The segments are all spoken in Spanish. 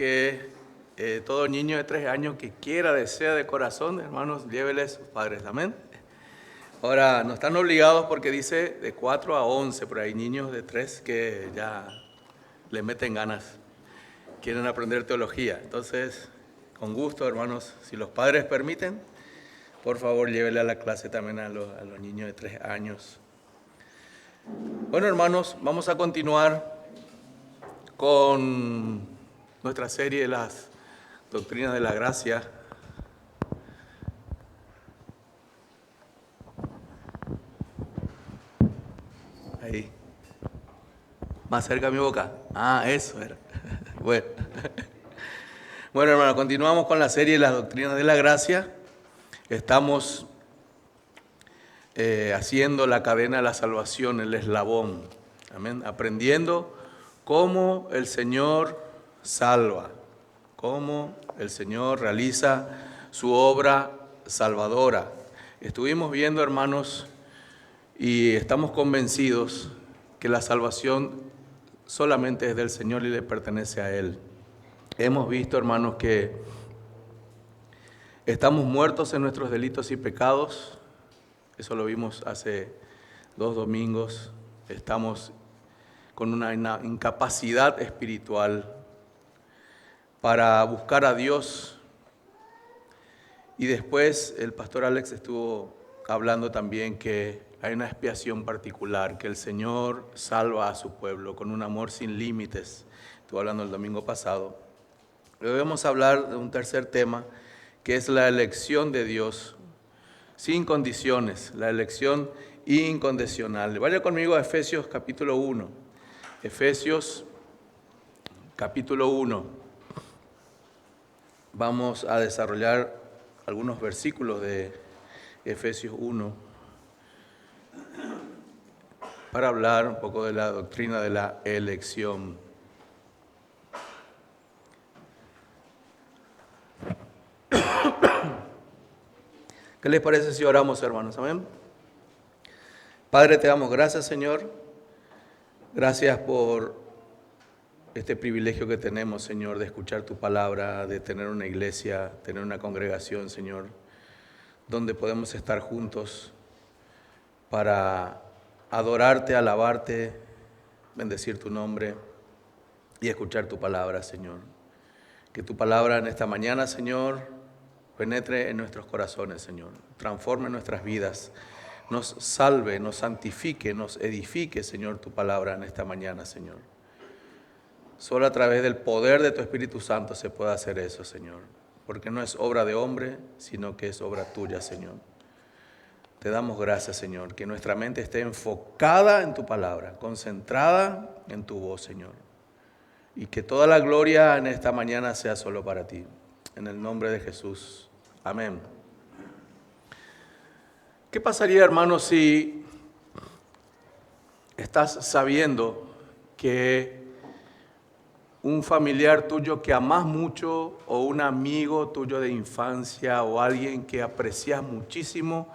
que todo niño de 3 años que quiera, desea de corazón, hermanos, llévele a sus padres, amén. Ahora, no están obligados porque dice de 4 a 11, pero hay niños de 3 que ya le meten ganas, quieren aprender teología. Entonces, con gusto, hermanos, si los padres permiten, por favor, llévele a la clase también a los niños de 3 años. Bueno, hermanos, vamos a continuar con nuestra serie de las doctrinas de la gracia. Ahí. Más cerca de mi boca. Ah, eso era. Bueno. Bueno, hermano, continuamos con la serie de las doctrinas de la gracia. Estamos haciendo la cadena de la salvación, el eslabón. Amén. Aprendiendo cómo el Señor salva, cómo el Señor realiza su obra salvadora. Estuvimos viendo, hermanos, y estamos convencidos que la salvación solamente es del Señor y le pertenece a Él. Hemos visto, hermanos, que estamos muertos en nuestros delitos y pecados. Eso lo vimos hace 2 domingos. Estamos con una incapacidad espiritual para buscar a Dios. Y después el pastor Alex estuvo hablando también que hay una expiación particular, que el Señor salva a su pueblo con un amor sin límites. Estuve hablando el domingo pasado. Hoy vamos a hablar de un tercer tema, que es la elección de Dios sin condiciones, la elección incondicional. Vaya conmigo a Efesios capítulo 1. Efesios capítulo 1. Vamos a desarrollar algunos versículos de Efesios 1 para hablar un poco de la doctrina de la elección. ¿Qué les parece si oramos, hermanos? Amén. Padre, te damos gracias, Señor. Gracias por este privilegio que tenemos, Señor, de escuchar tu palabra, de tener una iglesia, tener una congregación, Señor, donde podemos estar juntos para adorarte, alabarte, bendecir tu nombre y escuchar tu palabra, Señor. Que tu palabra en esta mañana, Señor, penetre en nuestros corazones, Señor, transforme nuestras vidas, nos salve, nos santifique, nos edifique, Señor, tu palabra en esta mañana, Señor. Solo a través del poder de tu Espíritu Santo se puede hacer eso, Señor, porque no es obra de hombre, sino que es obra tuya, Señor. Te damos gracias, Señor, que nuestra mente esté enfocada en tu palabra, concentrada en tu voz, Señor, y que toda la gloria en esta mañana sea solo para ti. En el nombre de Jesús. Amén. ¿Qué pasaría, hermanos, si estás sabiendo que un familiar tuyo que amás mucho, o un amigo tuyo de infancia, o alguien que aprecias muchísimo,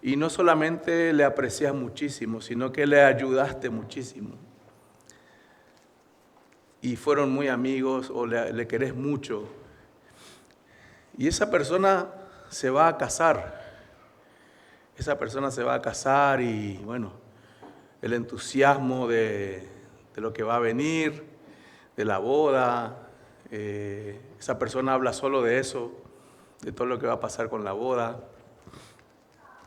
y no solamente le aprecias muchísimo, sino que le ayudaste muchísimo, y fueron muy amigos, o le querés mucho, y esa persona se va a casar? Esa persona se va a casar y, bueno, el entusiasmo de lo que va a venir, de la boda, esa persona habla solo de eso, de todo lo que va a pasar con la boda.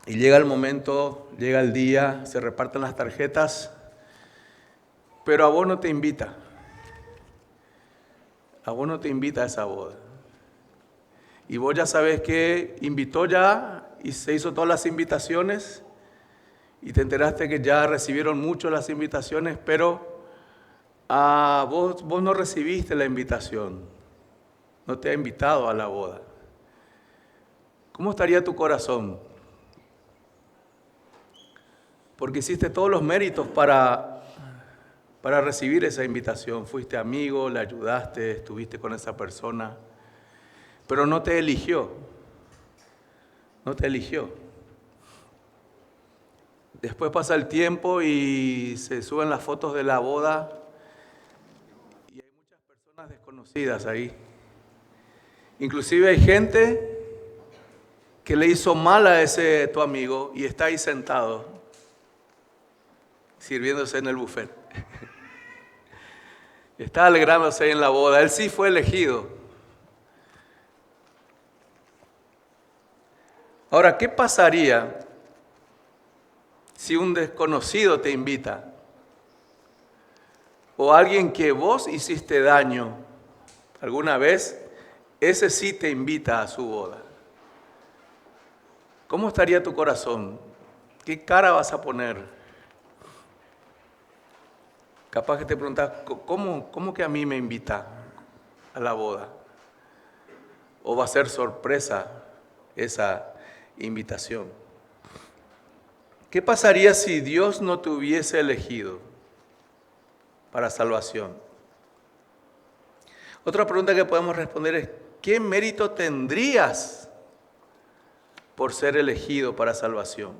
Y llega el momento, llega el día, se reparten las tarjetas, pero a vos no te invita. A vos no te invita a esa boda. Y vos ya sabes que invitó ya y se hizo todas las invitaciones y te enteraste que ya recibieron mucho las invitaciones, pero vos no recibiste la invitación, no te ha invitado a la boda. ¿Cómo estaría tu corazón? Porque hiciste todos los méritos para recibir esa invitación. Fuiste amigo, le ayudaste, estuviste con esa persona, pero no te eligió. No te eligió. Después pasa el tiempo y se suben las fotos de la boda y hay muchas personas desconocidas conocidas ahí. Inclusive hay gente que le hizo mal a ese tu amigo y está ahí sentado, sirviéndose en el buffet. Está alegrándose en la boda. Él sí fue elegido. Ahora, ¿qué pasaría si un desconocido te invita? O alguien que vos hiciste daño alguna vez, ese sí te invita a su boda. ¿Cómo estaría tu corazón? ¿Qué cara vas a poner? Capaz que te preguntas, ¿cómo que a mí me invita a la boda? ¿O va a ser sorpresa esa invitación? ¿Qué pasaría si Dios no te hubiese elegido para salvación? Otra pregunta que podemos responder es, ¿qué mérito tendrías por ser elegido para salvación?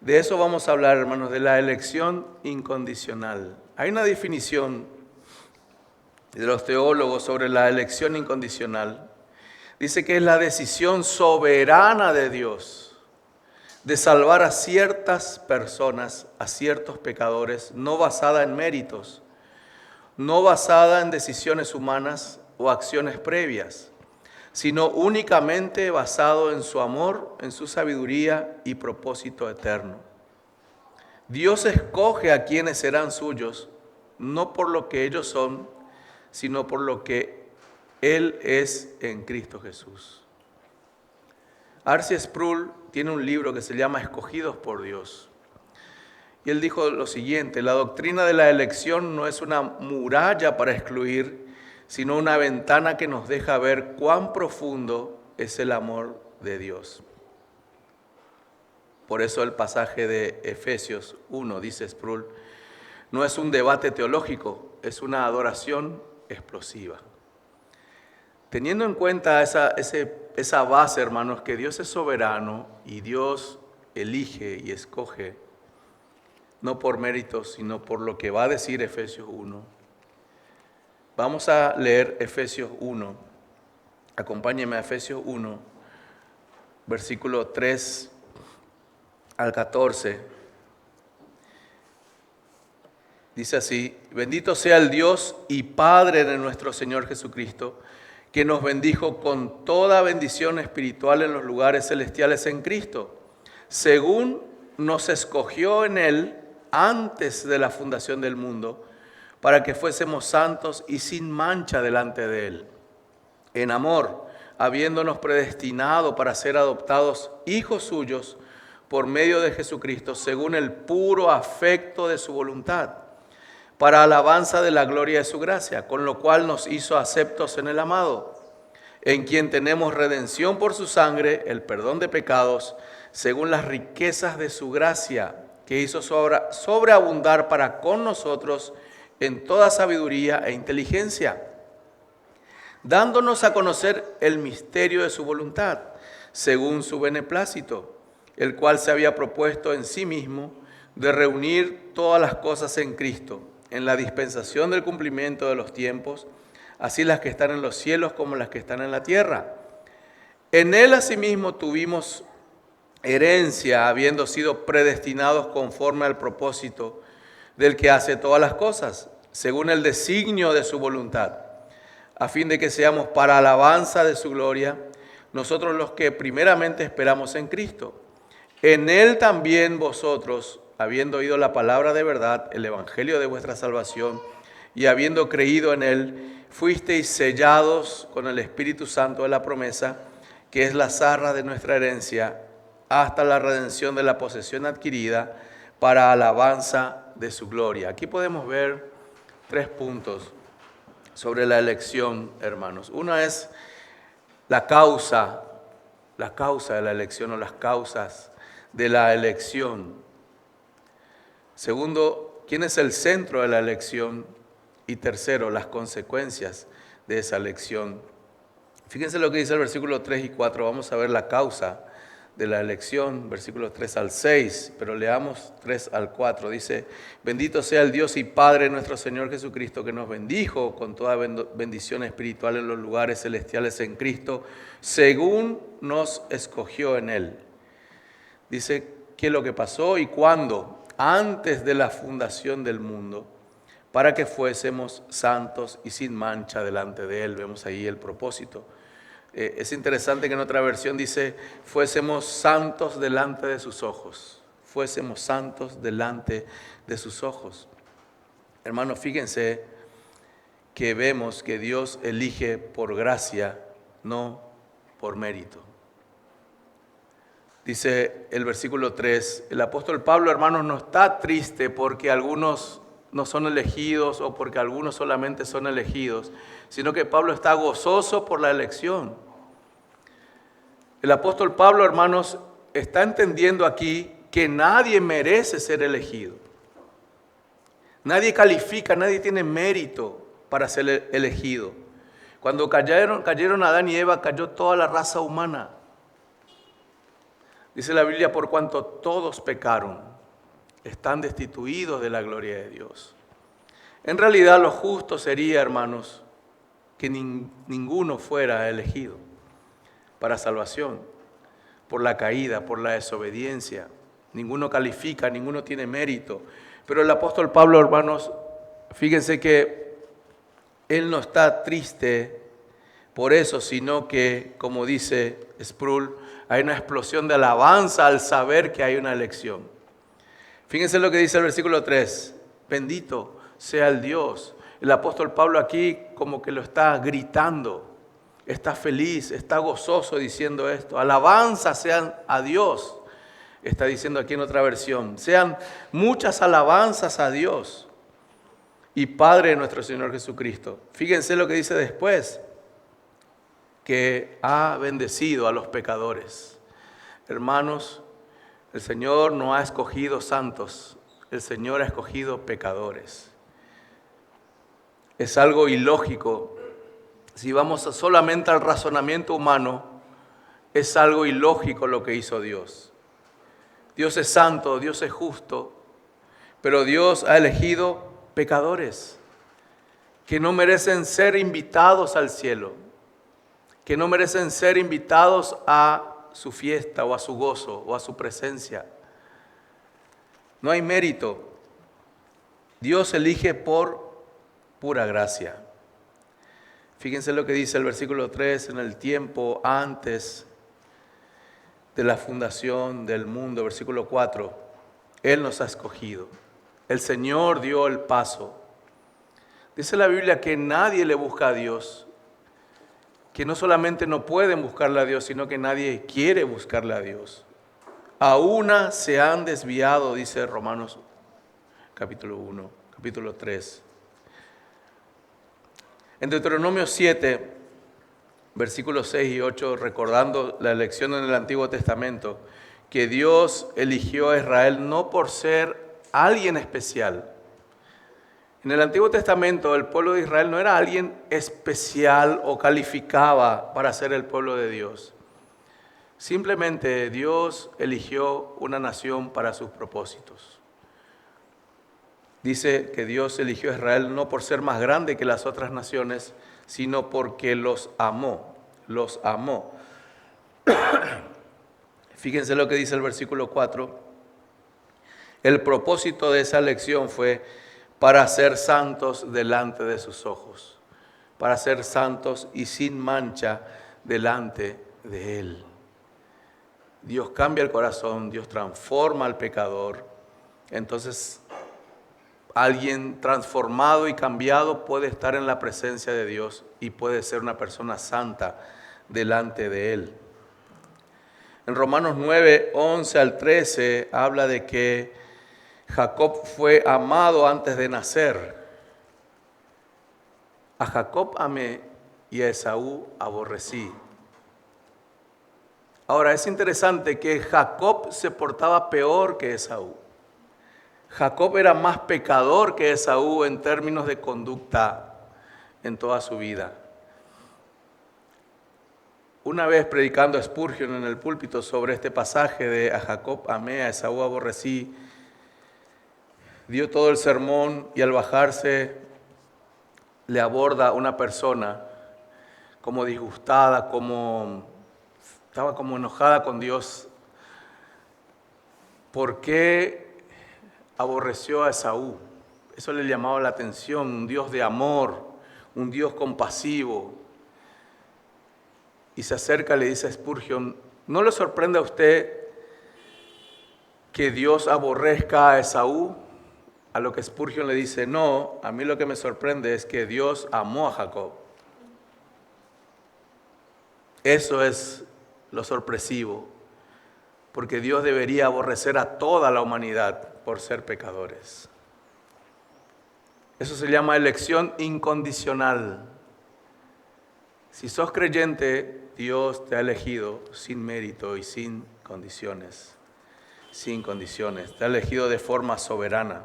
De eso vamos a hablar, hermanos, de la elección incondicional. Hay una definición de los teólogos sobre la elección incondicional. Dice que es la decisión soberana de Dios de salvar a ciertas personas, a ciertos pecadores, no basada en méritos, no basada en decisiones humanas o acciones previas, sino únicamente basado en su amor, en su sabiduría y propósito eterno. Dios escoge a quienes serán suyos, no por lo que ellos son, sino por lo que Él es en Cristo Jesús. R.C. Sproul tiene un libro que se llama Escogidos por Dios. Y él dijo lo siguiente: la doctrina de la elección no es una muralla para excluir, sino una ventana que nos deja ver cuán profundo es el amor de Dios. Por eso el pasaje de Efesios 1, dice Sproul, no es un debate teológico, es una adoración explosiva. Teniendo en cuenta esa base, hermanos, que Dios es soberano y Dios elige y escoge, no por méritos, sino por lo que va a decir Efesios 1. Vamos a leer Efesios 1. Acompáñenme a Efesios 1, versículo 3 al 14. Dice así: bendito sea el Dios y Padre de nuestro Señor Jesucristo, que nos bendijo con toda bendición espiritual en los lugares celestiales en Cristo, según nos escogió en Él antes de la fundación del mundo, para que fuésemos santos y sin mancha delante de Él. En amor, habiéndonos predestinado para ser adoptados hijos suyos por medio de Jesucristo, según el puro afecto de su voluntad, para alabanza de la gloria de su gracia, con lo cual nos hizo aceptos en el amado, en quien tenemos redención por su sangre, el perdón de pecados, según las riquezas de su gracia, que hizo sobreabundar para con nosotros en toda sabiduría e inteligencia, dándonos a conocer el misterio de su voluntad, según su beneplácito, el cual se había propuesto en sí mismo de reunir todas las cosas en Cristo, en la dispensación del cumplimiento de los tiempos, así las que están en los cielos como las que están en la tierra. En Él asimismo tuvimos herencia, habiendo sido predestinados conforme al propósito del que hace todas las cosas, según el designio de su voluntad, a fin de que seamos para alabanza de su gloria, nosotros los que primeramente esperamos en Cristo. En Él también vosotros, habiendo oído la palabra de verdad, el evangelio de vuestra salvación, y habiendo creído en Él, fuisteis sellados con el Espíritu Santo de la promesa, que es la zarra de nuestra herencia, hasta la redención de la posesión adquirida, para alabanza de su gloria. Aquí podemos ver 3 puntos sobre la elección, hermanos. Una es la causa de la elección o las causas de la elección. Segundo, ¿quién es el centro de la elección? Y tercero, las consecuencias de esa elección. Fíjense lo que dice el versículo 3 y 4. Vamos a ver la causa de la elección, versículos 3 al 6, pero leamos 3 al 4. Dice: bendito sea el Dios y Padre nuestro Señor Jesucristo, que nos bendijo con toda bendición espiritual en los lugares celestiales en Cristo, según nos escogió en Él. Dice qué es lo que pasó y cuándo, antes de la fundación del mundo, para que fuésemos santos y sin mancha delante de Él. Vemos ahí el propósito. Es interesante que en otra versión dice: fuésemos santos delante de sus ojos. Fuésemos santos delante de sus ojos. Hermanos, fíjense que vemos que Dios elige por gracia, no por mérito. Dice el versículo 3, el apóstol Pablo, hermanos, no está triste porque algunos no son elegidos o porque algunos solamente son elegidos, sino que Pablo está gozoso por la elección. El apóstol Pablo, hermanos, está entendiendo aquí que nadie merece ser elegido. Nadie califica, nadie tiene mérito para ser elegido. Cuando cayeron Adán y Eva, cayó toda la raza humana. Dice la Biblia: por cuanto todos pecaron, están destituidos de la gloria de Dios. En realidad lo justo sería, hermanos, que ninguno fuera elegido para salvación, por la caída, por la desobediencia. Ninguno califica, ninguno tiene mérito. Pero el apóstol Pablo, hermanos, fíjense que él no está triste por eso, sino que, como dice Sproul, hay una explosión de alabanza al saber que hay una elección. Fíjense lo que dice el versículo 3. Bendito sea el Dios. El apóstol Pablo aquí como que lo está gritando. Está feliz, está gozoso diciendo esto. Alabanza sean a Dios. Está diciendo aquí en otra versión. Sean muchas alabanzas a Dios y Padre de nuestro Señor Jesucristo. Fíjense lo que dice después: que ha bendecido a los pecadores. Hermanos, el Señor no ha escogido santos, el Señor ha escogido pecadores. Es algo ilógico. Si vamos solamente al razonamiento humano, es algo ilógico lo que hizo Dios. Dios es santo, Dios es justo, pero Dios ha elegido pecadores que no merecen ser invitados al cielo, que no merecen ser invitados a su fiesta o a su gozo o a su presencia. No hay mérito. Dios elige por pura gracia. Fíjense lo que dice el versículo 3, en el tiempo antes de la fundación del mundo. Versículo 4, Él nos ha escogido. El Señor dio el paso. Dice la Biblia que nadie le busca a Dios, que no solamente no pueden buscarle a Dios, sino que nadie quiere buscarle a Dios. A una se han desviado, dice Romanos capítulo 1, capítulo 3. En Deuteronomio 7, versículos 6 y 8, recordando la elección en el Antiguo Testamento, que Dios eligió a Israel no por ser alguien especial. En el Antiguo Testamento el pueblo de Israel no era alguien especial o calificaba para ser el pueblo de Dios. Simplemente Dios eligió una nación para sus propósitos. Dice que Dios eligió a Israel no por ser más grande que las otras naciones, sino porque los amó. Los amó. Fíjense lo que dice el versículo 4. El propósito de esa elección fue para ser santos delante de sus ojos, para ser santos y sin mancha delante de Él. Dios cambia el corazón, Dios transforma al pecador. Entonces, alguien transformado y cambiado puede estar en la presencia de Dios y puede ser una persona santa delante de Él. En Romanos 9, 11 al 13 habla de que Jacob fue amado antes de nacer. A Jacob amé y a Esaú aborrecí. Ahora, es interesante que Jacob se portaba peor que Esaú. Jacob era más pecador que Esaú en términos de conducta en toda su vida. Una vez predicando a Spurgeon en el púlpito sobre este pasaje de a Jacob amé, a Esaú aborrecí, dio todo el sermón y al bajarse le aborda una persona como disgustada, estaba como enojada con Dios. ¿Por qué aborreció a Esaú? Eso le llamaba la atención, un Dios de amor, un Dios compasivo. Y se acerca y le dice a Spurgeon, ¿no le sorprende a usted que Dios aborrezca a Esaú? A lo que Spurgeon le dice, no, a mí lo que me sorprende es que Dios amó a Jacob. Eso es lo sorpresivo, porque Dios debería aborrecer a toda la humanidad por ser pecadores. Eso se llama elección incondicional. Si sos creyente, Dios te ha elegido sin mérito y sin condiciones. Sin condiciones. Te ha elegido de forma soberana.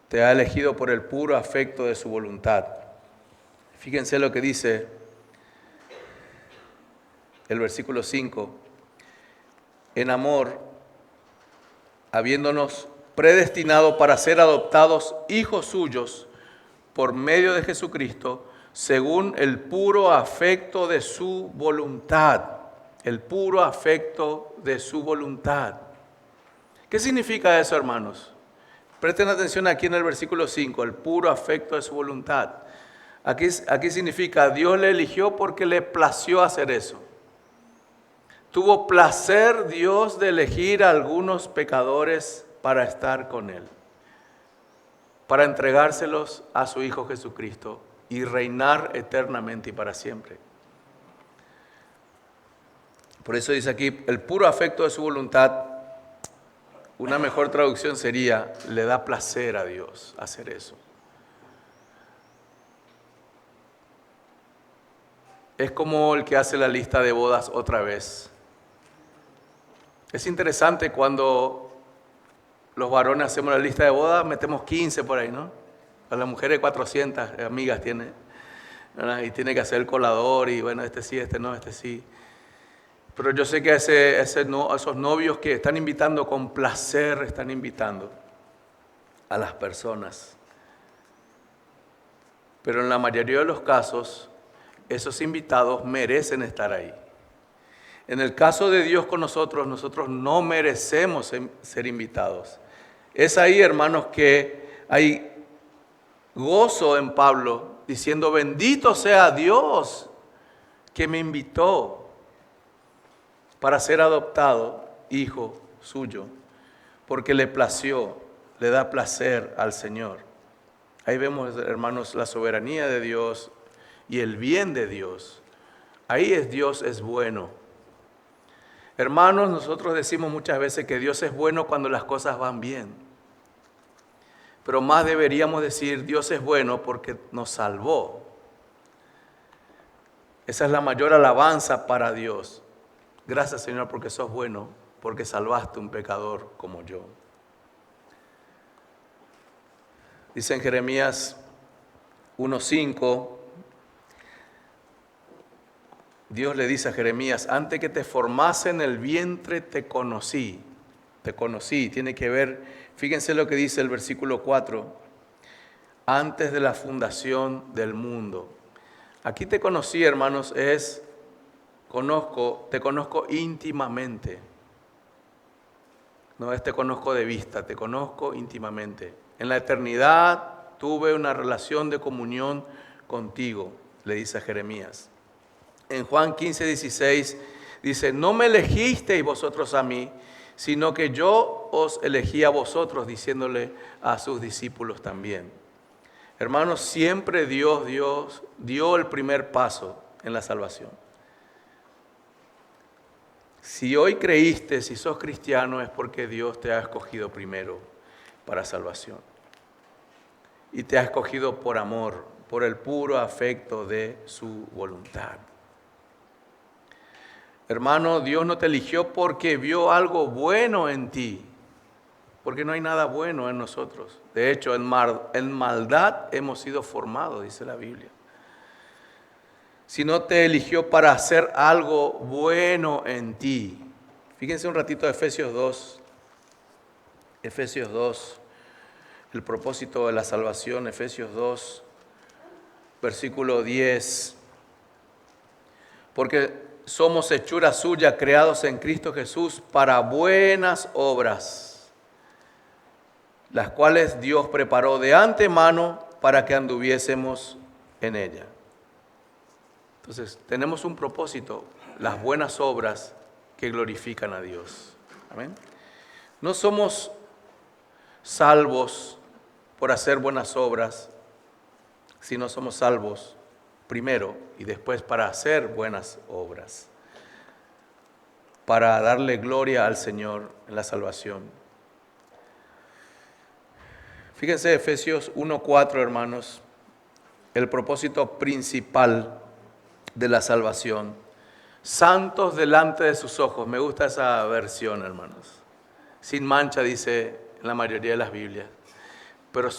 Te ha elegido por el puro afecto de su voluntad. Fíjense lo que dice el versículo 5. En amor, habiéndonos predestinado para ser adoptados hijos suyos por medio de Jesucristo, según el puro afecto de su voluntad. El puro afecto de su voluntad. ¿Qué significa eso, hermanos? Presten atención aquí en el versículo 5, el puro afecto de su voluntad. Aquí significa, Dios le eligió porque le plació hacer eso. Tuvo placer Dios de elegir a algunos pecadores para estar con Él, para entregárselos a su Hijo Jesucristo y reinar eternamente y para siempre. Por eso dice aquí, el puro afecto de su voluntad. Una mejor traducción sería, le da placer a Dios hacer eso. Es como el que hace la lista de bodas otra vez. Es interesante cuando los varones hacemos la lista de bodas, metemos 15 por ahí, ¿no? A las mujeres 400 amigas tiene, ¿verdad? Y tiene que hacer el colador y bueno, este sí, este no, este sí. Pero yo sé que esos novios que están invitando con placer, están invitando a las personas. Pero en la mayoría de los casos, esos invitados merecen estar ahí. En el caso de Dios con nosotros no merecemos ser invitados. Es ahí, hermanos, que hay gozo en Pablo, diciendo, bendito sea Dios que me invitó para ser adoptado hijo suyo, porque le plació, le da placer al Señor. Ahí vemos, hermanos, la soberanía de Dios y el bien de Dios. Ahí Dios es bueno. Hermanos, nosotros decimos muchas veces que Dios es bueno cuando las cosas van bien. Pero más deberíamos decir, Dios es bueno porque nos salvó. Esa es la mayor alabanza para Dios. Gracias, Señor, porque sos bueno, porque salvaste un pecador como yo. Dice en Jeremías 1:5, Dios le dice a Jeremías, antes que te formase en el vientre te conocí. Te conocí, tiene que ver, fíjense lo que dice el versículo 4, antes de la fundación del mundo. Aquí te conocí, hermanos, te conozco íntimamente. No es te conozco de vista, te conozco íntimamente. En la eternidad tuve una relación de comunión contigo, le dice a Jeremías. En Juan 15:16 dice, no me elegisteis vosotros a mí, sino que yo os elegí a vosotros, diciéndole a sus discípulos también. Hermanos, siempre Dios dio el primer paso en la salvación. Si hoy creíste, si sos cristiano, es porque Dios te ha escogido primero para salvación. Y te ha escogido por amor, por el puro afecto de su voluntad. Hermano, Dios no te eligió porque vio algo bueno en ti, porque no hay nada bueno en nosotros. De hecho, en maldad hemos sido formados, dice la Biblia. sino te eligió para hacer algo bueno en ti. Fíjense un ratito de Efesios 2. Efesios 2, el propósito de la salvación, Efesios 2, versículo 10. Porque somos hechura suya, creados en Cristo Jesús para buenas obras, las cuales Dios preparó de antemano para que anduviésemos en ella. Entonces, tenemos un propósito, las buenas obras que glorifican a Dios. Amén. No somos salvos por hacer buenas obras, sino somos salvos primero y después para hacer buenas obras, para darle gloria al Señor en la salvación. Fíjense Efesios 1:4, hermanos, el propósito principal de la salvación. Santos delante de sus ojos. Me gusta esa versión, hermanos. Sin mancha, dice en la mayoría de las Biblias. Pero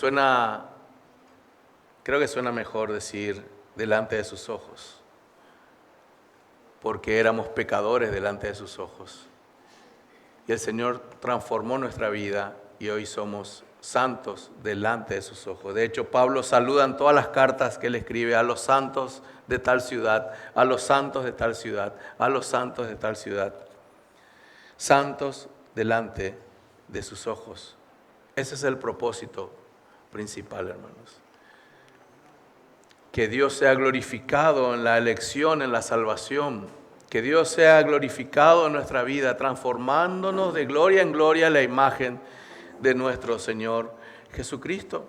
creo que suena mejor decir delante de sus ojos. Porque éramos pecadores delante de sus ojos. Y el Señor transformó nuestra vida y hoy somos santos delante de sus ojos. De hecho, Pablo saluda en todas las cartas que él escribe a los santos de tal ciudad, a los santos de tal ciudad, a los santos de tal ciudad. Santos delante de sus ojos. Ese es el propósito principal, hermanos. Que Dios sea glorificado en la elección, en la salvación. Que Dios sea glorificado en nuestra vida, transformándonos de gloria en gloria a la imagen de nuestro Señor Jesucristo.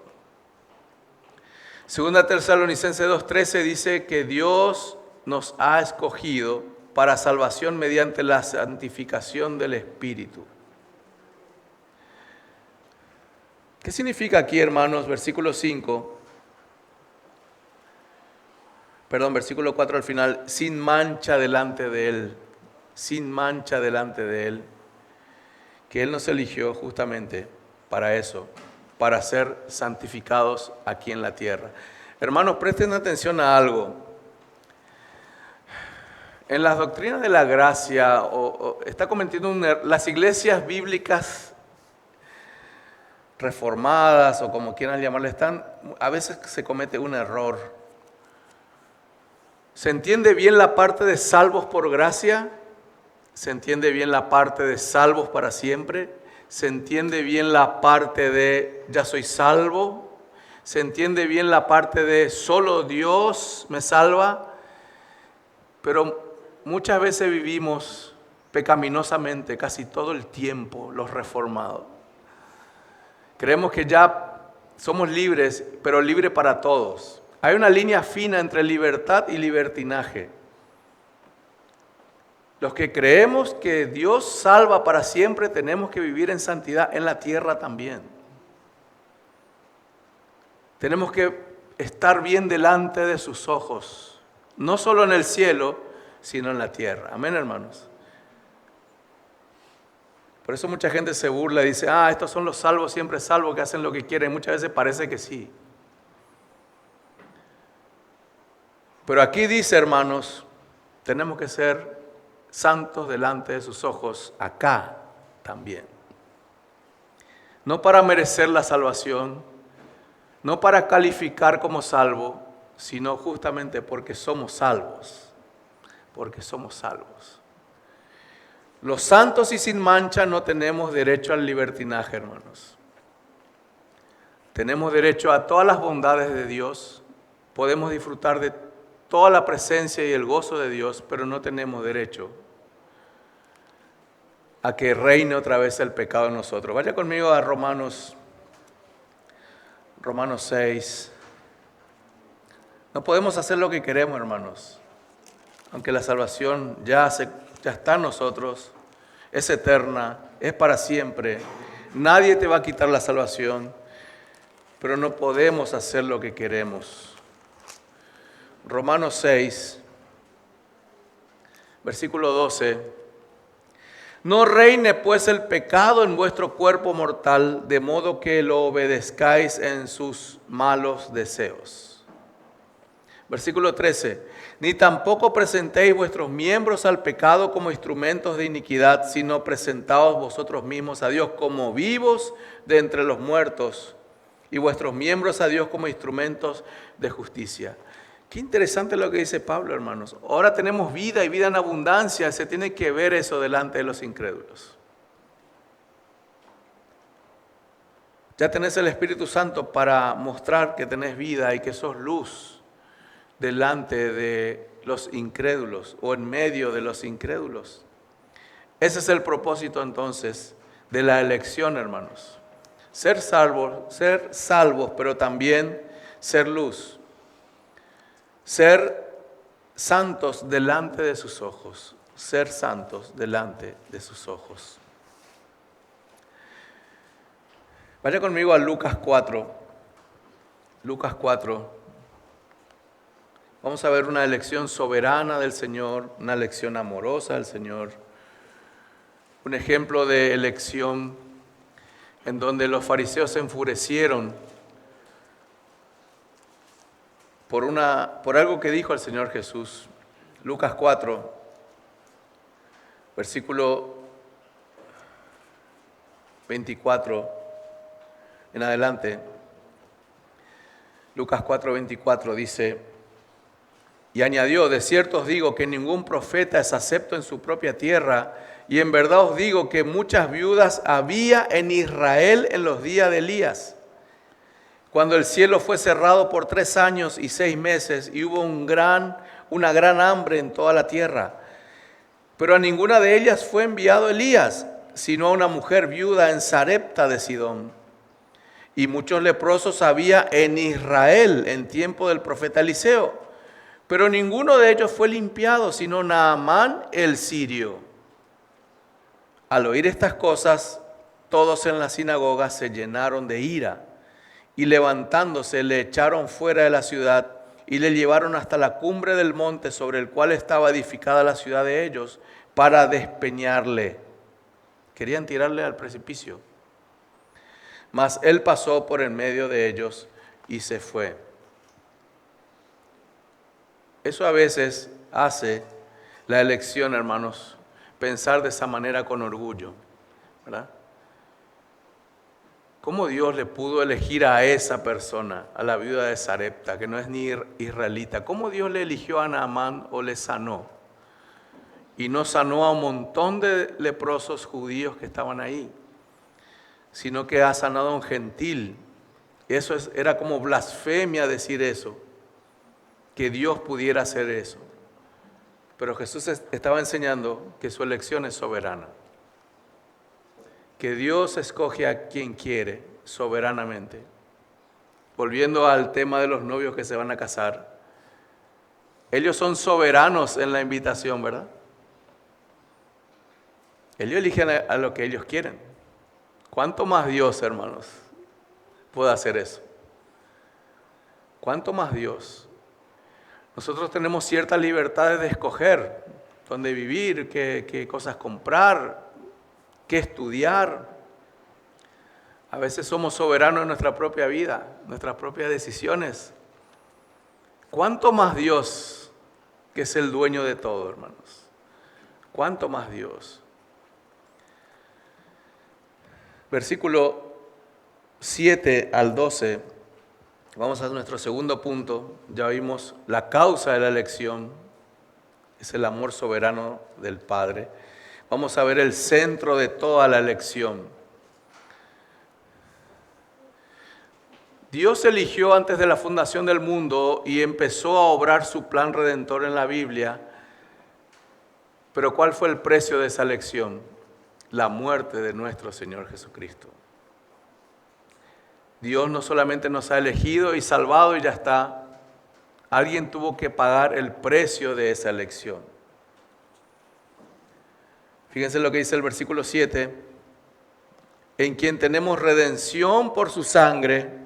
Segunda Tesalonicenses 2:13 dice que Dios nos ha escogido para salvación mediante la santificación del Espíritu. ¿Qué significa aquí, hermanos? Versículo 4 al final, sin mancha delante de Él, sin mancha delante de Él, que Él nos eligió justamente para eso, para ser santificados aquí en la tierra. Hermanos, presten atención a algo. En las doctrinas de la gracia, está cometiendo un error. Las iglesias bíblicas reformadas, o como quieran llamarle, a veces se comete un error. ¿Se entiende bien la parte de salvos por gracia? ¿Se entiende bien la parte de salvos para siempre? ¿Se entiende bien la parte de ya soy salvo? ¿Se entiende bien la parte de solo Dios me salva? Pero muchas veces vivimos pecaminosamente casi todo el tiempo los reformados. Creemos que ya somos libres, pero libres para todos. Hay una línea fina entre libertad y libertinaje. Los que creemos que Dios salva para siempre tenemos que vivir en santidad en la tierra también. Tenemos que estar bien delante de sus ojos, no solo en el cielo, sino en la tierra. Amén, hermanos. Por eso mucha gente se burla y dice, estos son los salvos, siempre salvos, que hacen lo que quieren. Muchas veces parece que sí. Pero aquí dice, hermanos, tenemos que ser santos delante de sus ojos, acá también. No para merecer la salvación, no para calificar como salvo, sino justamente porque somos salvos, porque somos salvos. Los santos y sin mancha no tenemos derecho al libertinaje, hermanos. Tenemos derecho a todas las bondades de Dios, podemos disfrutar de toda la presencia y el gozo de Dios, pero no tenemos derecho a que reine otra vez el pecado en nosotros. Vaya conmigo a Romanos 6. No podemos hacer lo que queremos, hermanos. Aunque la salvación ya está en nosotros, es eterna, es para siempre. Nadie te va a quitar la salvación, pero no podemos hacer lo que queremos. Romanos 6, versículo 12. No reine pues el pecado en vuestro cuerpo mortal, de modo que lo obedezcáis en sus malos deseos. Versículo 13. Ni tampoco presentéis vuestros miembros al pecado como instrumentos de iniquidad, sino presentaos vosotros mismos a Dios como vivos de entre los muertos y vuestros miembros a Dios como instrumentos de justicia. Qué interesante lo que dice Pablo, hermanos. Ahora tenemos vida y vida en abundancia. Se tiene que ver eso delante de los incrédulos. Ya tenés el Espíritu Santo para mostrar que tenés vida y que sos luz delante de los incrédulos o en medio de los incrédulos. Ese es el propósito entonces de la elección, hermanos. Ser salvos, pero también ser luz. Ser santos delante de sus ojos. Ser santos delante de sus ojos. Vaya conmigo a Lucas 4. Lucas 4. Vamos a ver una elección soberana del Señor, una elección amorosa del Señor. Un ejemplo de elección en donde los fariseos se enfurecieron por algo que dijo el Señor Jesús. Lucas 4, versículo 24 en adelante. Lucas 4, 24 dice: y añadió, de cierto os digo que ningún profeta es acepto en su propia tierra, y en verdad os digo que muchas viudas había en Israel en los días de Elías, cuando el cielo fue cerrado por 3 años y 6 meses, y hubo una gran hambre en toda la tierra. Pero a ninguna de ellas fue enviado Elías, sino a una mujer viuda en Sarepta de Sidón. Y muchos leprosos había en Israel en tiempo del profeta Eliseo. Pero ninguno de ellos fue limpiado, sino Naamán el sirio. Al oír estas cosas, todos en la sinagoga se llenaron de ira, y levantándose le echaron fuera de la ciudad, y le llevaron hasta la cumbre del monte sobre el cual estaba edificada la ciudad de ellos, para despeñarle. Querían tirarle al precipicio. Mas él pasó por en medio de ellos y se fue. Eso a veces hace la elección, hermanos, pensar de esa manera con orgullo, ¿verdad? ¿Cómo Dios le pudo elegir a esa persona, a la viuda de Sarepta, que no es ni israelita? ¿Cómo Dios le eligió a Naamán o le sanó? Y no sanó a un montón de leprosos judíos que estaban ahí, sino que ha sanado a un gentil. Eso era como blasfemia decir eso, que Dios pudiera hacer eso. Pero Jesús estaba enseñando que su elección es soberana, que Dios escoge a quien quiere soberanamente. Volviendo al tema de los novios que se van a casar, ellos son soberanos en la invitación, ¿verdad? Ellos eligen a lo que ellos quieren. ¿Cuánto más Dios, hermanos, puede hacer eso? ¿Cuánto más Dios? Nosotros tenemos ciertas libertades de escoger dónde vivir, qué cosas comprar, qué estudiar. A veces somos soberanos en nuestra propia vida, nuestras propias decisiones. ¿Cuánto más Dios, que es el dueño de todo, hermanos? ¿Cuánto más Dios? Versículo 7 al 12. Vamos a nuestro segundo punto. Ya vimos la causa de la elección, es el amor soberano del Padre. Vamos a ver el centro de toda la elección. Dios eligió antes de la fundación del mundo y empezó a obrar su plan redentor en la Biblia. Pero ¿cuál fue el precio de esa elección? La muerte de nuestro Señor Jesucristo. Dios no solamente nos ha elegido y salvado y ya está. Alguien tuvo que pagar el precio de esa elección. Fíjense lo que dice el versículo 7. En quien tenemos redención por su sangre,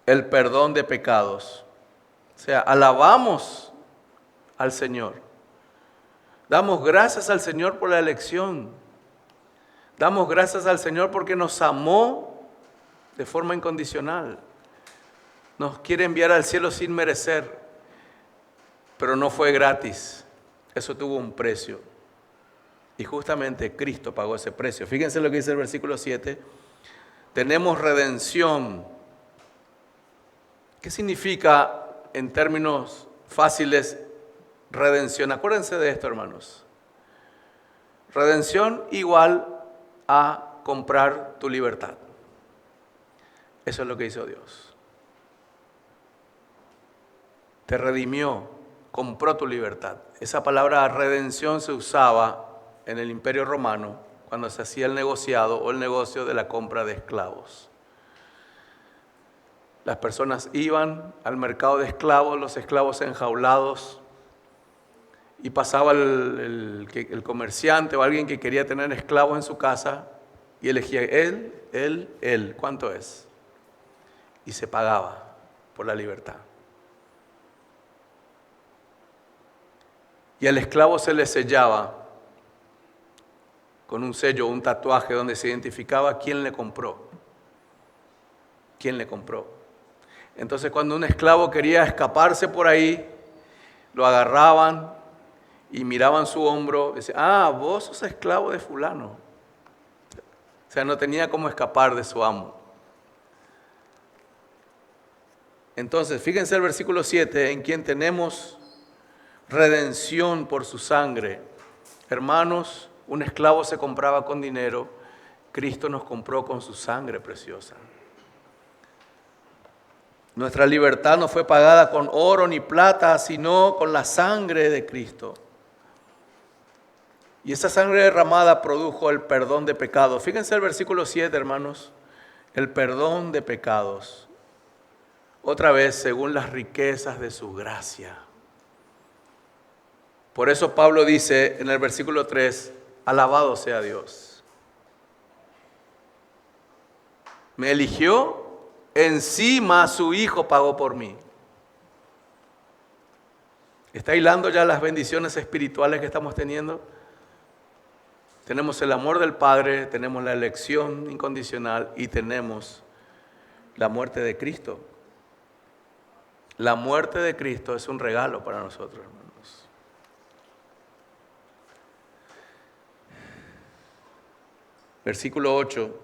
el perdón de pecados. O sea, alabamos al Señor. Damos gracias al Señor por la elección. Damos gracias al Señor porque nos amó de forma incondicional. Nos quiere enviar al cielo sin merecer, pero no fue gratis. Eso tuvo un precio. Y justamente Cristo pagó ese precio. Fíjense lo que dice el versículo 7. Tenemos redención. ¿Qué significa en términos fáciles redención? Acuérdense de esto, hermanos. Redención igual a comprar tu libertad. Eso es lo que hizo Dios. Te redimió, compró tu libertad. Esa palabra redención se usaba en el Imperio Romano cuando se hacía el negociado o el negocio de la compra de esclavos. Las personas iban al mercado de esclavos, los esclavos enjaulados, y pasaba el comerciante o alguien que quería tener esclavos en su casa y elegía él, ¿cuánto es? Y se pagaba por la libertad. Y al esclavo se le sellaba con un sello, un tatuaje donde se identificaba quién le compró. ¿Quién le compró? Entonces cuando un esclavo quería escaparse por ahí, lo agarraban y miraban su hombro y decían, vos sos esclavo de fulano. O sea, no tenía cómo escapar de su amo. Entonces, fíjense el versículo 7, en quien tenemos redención por su sangre. Hermanos, un esclavo se compraba con dinero, Cristo nos compró con su sangre preciosa. Nuestra libertad no fue pagada con oro ni plata, sino con la sangre de Cristo. Y esa sangre derramada produjo el perdón de pecados. Fíjense el versículo 7, hermanos. El perdón de pecados. Otra vez, según las riquezas de su gracia. Por eso Pablo dice en el versículo 3, alabado sea Dios. Me eligió, encima su Hijo pagó por mí. ¿Está hilando ya las bendiciones espirituales que estamos teniendo? Tenemos el amor del Padre, tenemos la elección incondicional y tenemos la muerte de Cristo. La muerte de Cristo es un regalo para nosotros, hermanos. Versículo 8,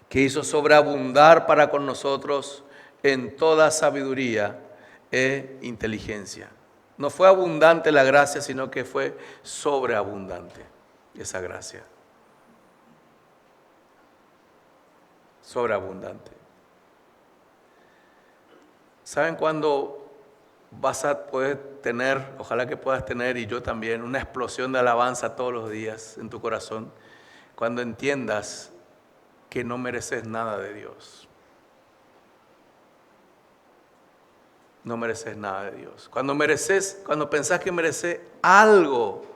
que hizo sobreabundar para con nosotros en toda sabiduría e inteligencia. No fue abundante la gracia, sino que fue sobreabundante esa gracia. Sobreabundante. ¿Saben cuándo vas a poder tener, ojalá que puedas tener, y yo también, una explosión de alabanza todos los días en tu corazón? Cuando entiendas que no mereces nada de Dios. No mereces nada de Dios. Cuando pensás que mereces algo,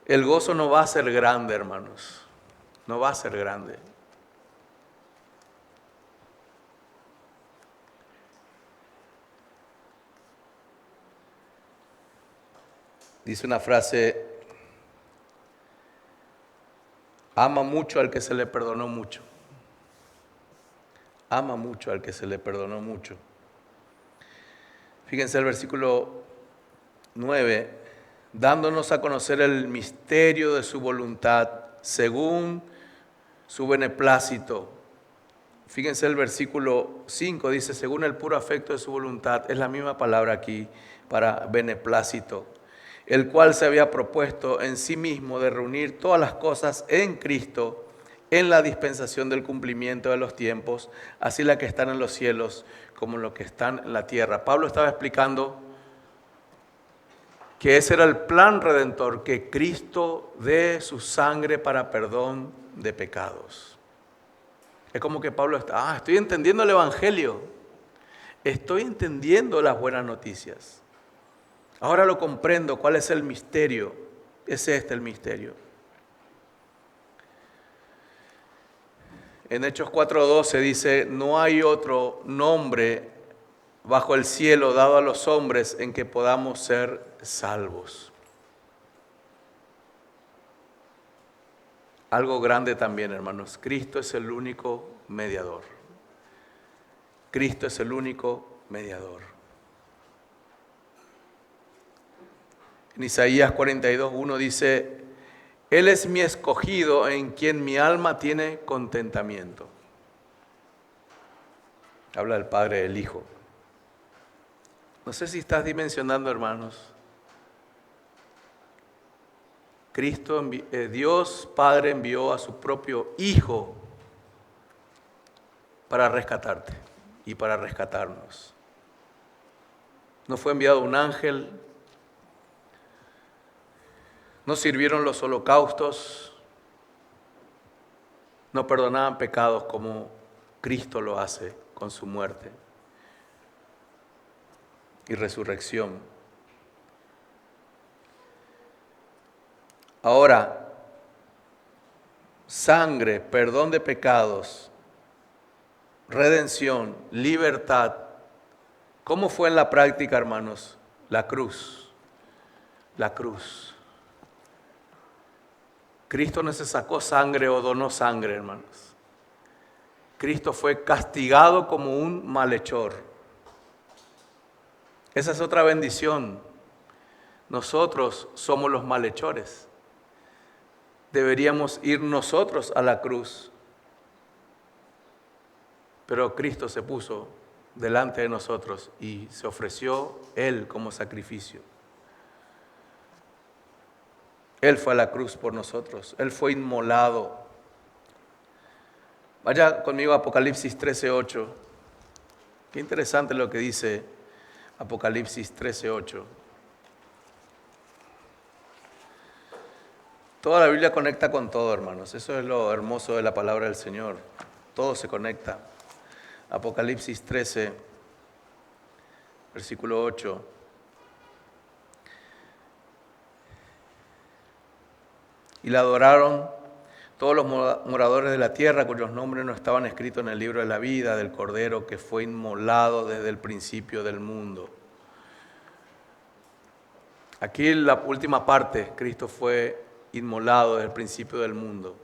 el gozo no va a ser grande, hermanos. No va a ser grande. Dice una frase, ama mucho al que se le perdonó mucho. Ama mucho al que se le perdonó mucho. Fíjense el versículo 9, dándonos a conocer el misterio de su voluntad según su beneplácito. Fíjense el versículo 5, dice, según el puro afecto de su voluntad, es la misma palabra aquí para beneplácito, el cual se había propuesto en sí mismo de reunir todas las cosas en Cristo, en la dispensación del cumplimiento de los tiempos, así las que están en los cielos como los que están en la tierra. Pablo estaba explicando que ese era el plan redentor, que Cristo dé su sangre para perdón de pecados. Es como que Pablo está, estoy entendiendo el Evangelio, estoy entendiendo las buenas noticias. Ahora lo comprendo, ¿cuál es el misterio? Es el misterio. En Hechos 4:12 dice, no hay otro nombre bajo el cielo dado a los hombres en que podamos ser salvos. Algo grande también, hermanos, Cristo es el único mediador. Cristo es el único mediador. En Isaías 42:1 dice: Él es mi escogido en quien mi alma tiene contentamiento. Habla del Padre y del Hijo. No sé si estás dimensionando, hermanos. Dios Padre envió a su propio Hijo para rescatarte y para rescatarnos. No fue enviado un ángel, no sirvieron los holocaustos, no perdonaban pecados como Cristo lo hace con su muerte y resurrección. Ahora, sangre, perdón de pecados, redención, libertad. ¿Cómo fue en la práctica, hermanos? La cruz. La cruz. Cristo no se sacó sangre o donó sangre, hermanos. Cristo fue castigado como un malhechor. Esa es otra bendición. Nosotros somos los malhechores. Deberíamos ir nosotros a la cruz. Pero Cristo se puso delante de nosotros y se ofreció Él como sacrificio. Él fue a la cruz por nosotros. Él fue inmolado. Vaya conmigo a Apocalipsis 13:8. Qué interesante lo que dice Apocalipsis 13:8. Toda la Biblia conecta con todo, hermanos. Eso es lo hermoso de la palabra del Señor. Todo se conecta. Apocalipsis 13, versículo 8. Y la adoraron todos los moradores de la tierra cuyos nombres no estaban escritos en el libro de la vida del Cordero que fue inmolado desde el principio del mundo. Aquí en la última parte, Cristo fue inmolado desde el principio del mundo.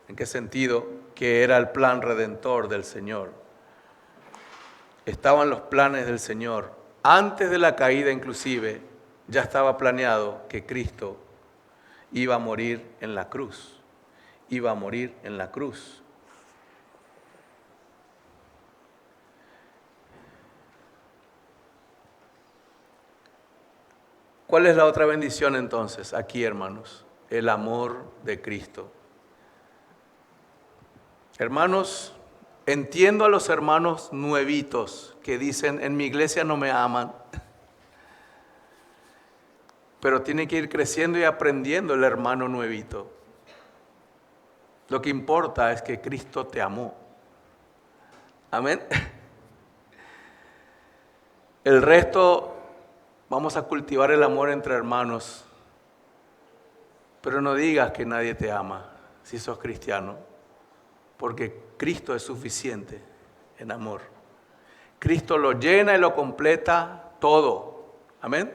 ¿En qué sentido? Que era el plan redentor del Señor. Estaban los planes del Señor. Antes de la caída inclusive, ya estaba planeado que Cristo iba a morir en la cruz. Iba a morir en la cruz. ¿Cuál es la otra bendición entonces aquí, hermanos? El amor de Cristo. Hermanos, entiendo a los hermanos nuevitos que dicen, en mi iglesia no me aman, pero tiene que ir creciendo y aprendiendo el hermano nuevito. Lo que importa es que Cristo te amó. Amén. El resto, vamos a cultivar el amor entre hermanos, pero no digas que nadie te ama si sos cristiano, porque Cristo es suficiente en amor. Cristo lo llena y lo completa todo. Amén.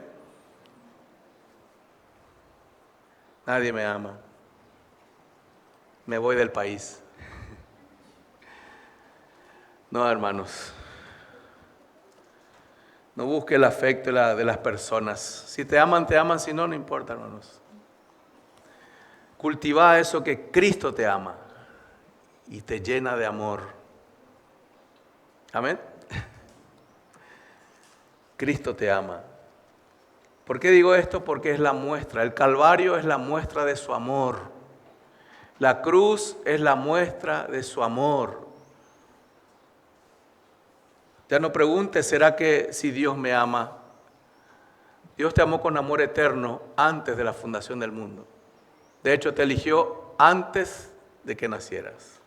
Nadie me ama. Me voy del país. No, hermanos. No busque el afecto de las personas. Si te aman, te aman. Si no, no importa, hermanos. Cultiva eso que Cristo te ama y te llena de amor. Amén. Cristo te ama. ¿Por qué digo esto? Porque es la muestra. El Calvario es la muestra de su amor. La cruz es la muestra de su amor. Ya no preguntes, ¿será que si Dios me ama? Dios te amó con amor eterno antes de la fundación del mundo. De hecho, te eligió antes de que nacieras.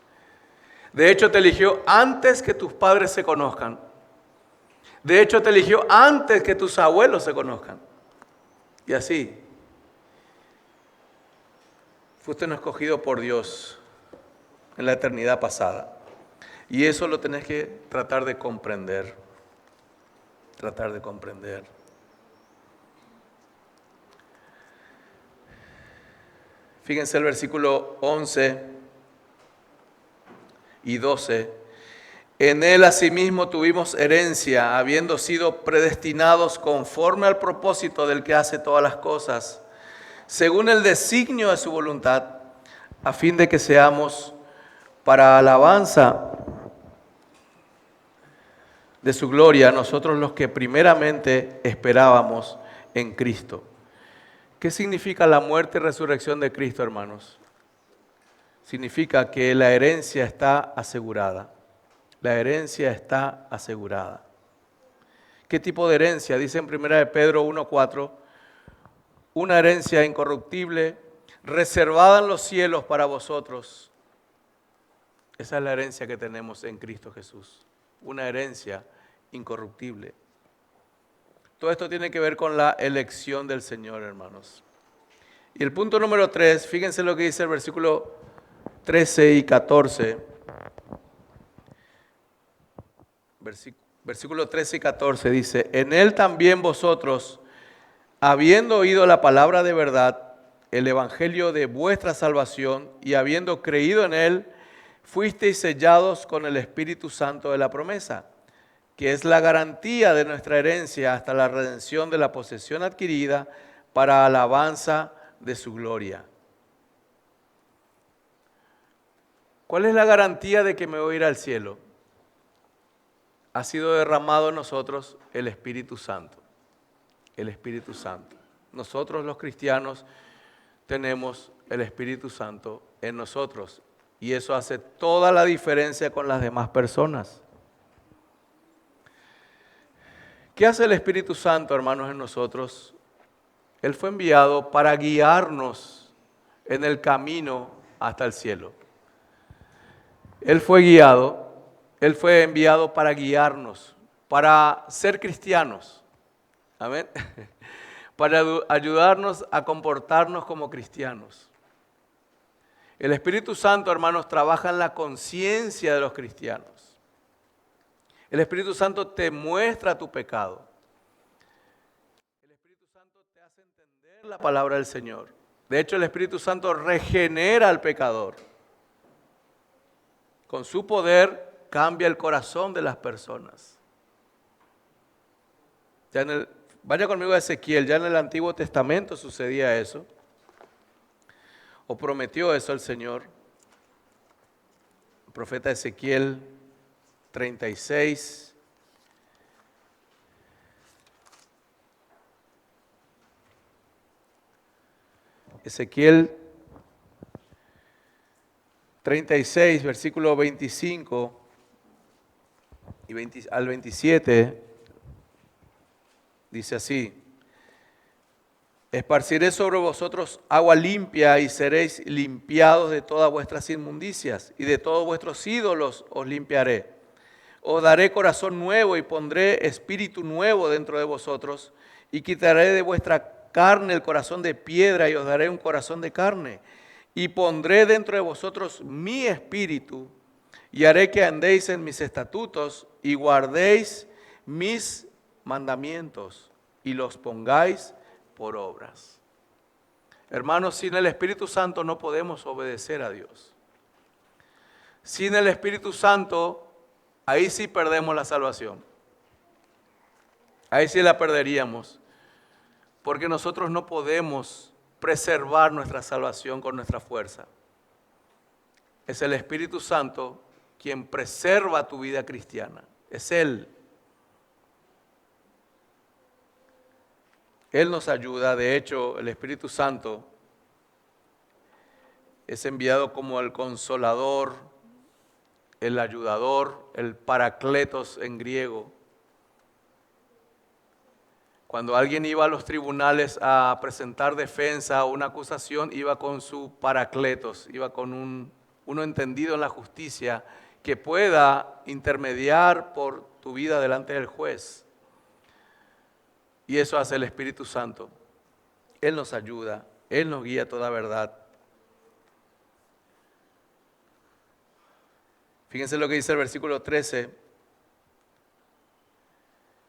De hecho, te eligió antes que tus padres se conozcan. De hecho, te eligió antes que tus abuelos se conozcan. Y así, fuiste un escogido por Dios en la eternidad pasada. Y eso lo tenés que tratar de comprender. Tratar de comprender. Fíjense el versículo 11 y 12. En Él asimismo tuvimos herencia, habiendo sido predestinados conforme al propósito del que hace todas las cosas, según el designio de su voluntad, a fin de que seamos para alabanza de su gloria, nosotros los que primeramente esperábamos en Cristo. ¿Qué significa la muerte y resurrección de Cristo, hermanos? Significa que la herencia está asegurada. La herencia está asegurada. ¿Qué tipo de herencia? Dice en 1 Pedro 1:4, una herencia incorruptible, reservada en los cielos para vosotros. Esa es la herencia que tenemos en Cristo Jesús. Una herencia incorruptible. Todo esto tiene que ver con la elección del Señor, hermanos. Y el punto número 3, fíjense lo que dice el versículo 13 y 14. Versículo 13 y 14 dice, en Él también vosotros, habiendo oído la palabra de verdad, el evangelio de vuestra salvación, y habiendo creído en Él, fuisteis sellados con el Espíritu Santo de la promesa, que es la garantía de nuestra herencia hasta la redención de la posesión adquirida para alabanza de su gloria. ¿Cuál es la garantía de que me voy a ir al cielo? Ha sido derramado en nosotros el Espíritu Santo. El Espíritu Santo. Nosotros los cristianos tenemos el Espíritu Santo en nosotros y eso hace toda la diferencia con las demás personas. ¿Qué hace el Espíritu Santo, hermanos, en nosotros? Él fue enviado para guiarnos en el camino hasta el cielo. Él fue enviado para guiarnos, para ser cristianos. Amén. Para ayudarnos a comportarnos como cristianos. El Espíritu Santo, hermanos, trabaja en la conciencia de los cristianos. El Espíritu Santo te muestra tu pecado. El Espíritu Santo te hace entender la palabra del Señor. De hecho, el Espíritu Santo regenera al pecador. Con su poder cambia el corazón de las personas. Vaya conmigo a Ezequiel, ya en el Antiguo Testamento sucedía eso. O prometió eso el Señor. El profeta Ezequiel 36. Ezequiel 36, versículo 25 y al 27, dice así: esparciré sobre vosotros agua limpia y seréis limpiados de todas vuestras inmundicias y de todos vuestros ídolos os limpiaré. Os daré corazón nuevo y pondré espíritu nuevo dentro de vosotros y quitaré de vuestra carne el corazón de piedra y os daré un corazón de carne. Y pondré dentro de vosotros mi espíritu y haré que andéis en mis estatutos y guardéis mis mandamientos y los pongáis por obras. Hermanos, sin el Espíritu Santo no podemos obedecer a Dios. Sin el Espíritu Santo, ahí sí perdemos la salvación. Ahí sí la perderíamos. Porque nosotros no podemos preservar nuestra salvación con nuestra fuerza. Es el Espíritu Santo quien preserva tu vida cristiana. Es Él. Él nos ayuda. De hecho, el Espíritu Santo es enviado como el consolador, el ayudador, el parakletos en griego. Cuando alguien iba a los tribunales a presentar defensa o una acusación, iba con su parakletos, iba con uno entendido en la justicia que pueda intermediar por tu vida delante del juez. Y eso hace el Espíritu Santo. Él nos ayuda, Él nos guía a toda verdad. Fíjense lo que dice el versículo 13.